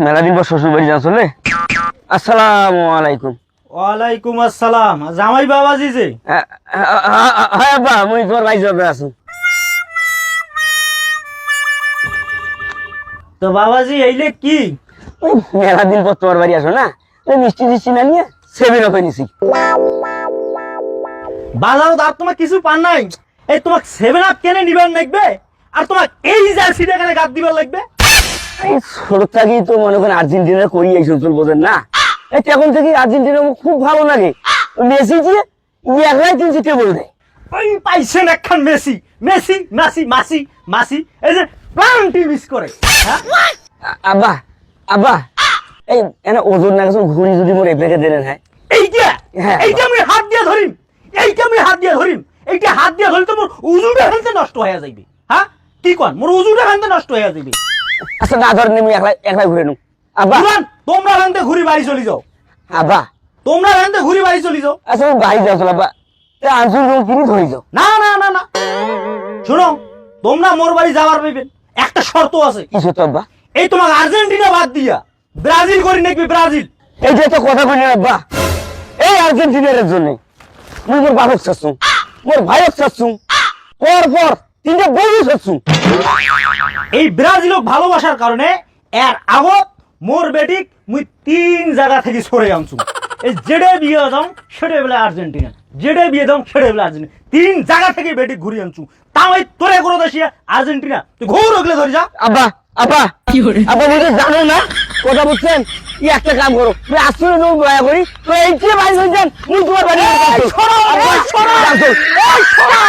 মেলা দিন পর শ্বশুর বাড়ি যাচ্ছ রে? আসসালামু আলাইকুম। ওয়ালাইকুম আসসালাম। জামাই বাবাজি যে হ্যাঁ আব্বা, মুই তোমার ভাই যাবে আছো। তো বাবাজি এইলে কি ওই মেলা দিন পর তোমার বাড়ি আসো না, ওই মিষ্টি টিষ্টি না নিয়ে সেভেন আপ নিছি। বাজারও আর তোমার কিছু পান নাই? এই তোমার 7 আপ কেনে নিবার লাগবে, আর তোমার এই জার্সিটা কেনে গাদ দিবার লাগবে? এই ছোট থাকি তো মনে করেন আর্জেন্টিনা করি এই সব বোঝেন না। এই তখন থেকে আর্জেন্টিনা আমার খুব ভালো লাগে। মেসি দিয়ে একলাই 3 টেবল দেয়। ওই পাইছেন একখান মেসি মেসি মাসি মাসি মাসি, এই যে প্লান্টি মিস করে। হ্যাঁ? আব্বা আব্বা, এই এনে ওজন না গেছে ঘুরি যদি মোর এপেকে দেন। হ্যাঁ এইটা হ্যাঁ। এইটা আমি হাত দিয়ে ধরিম, এইটা আমি হাত দিয়ে ধরিম, এইটা হাত দিয়ে ধরি তো মোর উজুটা হানতে নষ্ট হয়ে যাইবে। হ্যাঁ কি কোন, মোর উজুটা হানতে নষ্ট হয়ে যাইবে। আচ্ছা না ধরেন, আমি একলাই একলাই ঘুরে নুম। আব্বা বুঝলেন? তোমরা হানতে ঘুরি বাড়ি চলে যাও, আব্বা, তোমরা হানতে ঘুরি বাড়ি চলে যাও। আচ্ছা আমি বাড়ি যাও চল আব্বা, আনসুল কিনি ধরে যাও। না না না না, শোনো, তোমরা মোর বাড়ি যাওয়ার পাইবেন, একটা শর্ত আছে। কিছু তো আব্বা, এই তোমাকে আর্জেন্টিনা বাদ দিয়া ব্রাজিল করি নাকি, ব্রাজিল। এইটা তো কথা কই না আব্বা। এই আর্জেন্টিনার জন্য মুই মোর বাপক চাচ্ছু, মোর ভাইক চাচ্ছু, পর পর 3টা বউ চাচ্ছু। এই ব্রাজিলক ভালোবাসার কারণে এর আগত মোর বেটিক মুই 3 জায়গা থেকে সরে আনছু। এই যেডে বিয়ে দাও সেডে বলে আর্জেন্টিনা, যেডে বিয়ে দাও সেডে বলে আর্জেন্টিনা, 3 জায়গা থেকে বেটিক ঘুরি আনছু। তাও এই তোরে করে দেশিয়া আর্জেন্টিনা, তুই ঘুর ওগলে ধরে যা। আব্বা আব্বা আব্বা, মুই তো জানো না কথা বুঝছেন। ই একটা কাম করো, তুই আসলে নো দয়া করি তো এইটা বাড়ি হয়ে যান, মুই তোমার বাড়ি সরো, সরো, যাচ্ছু। সরো।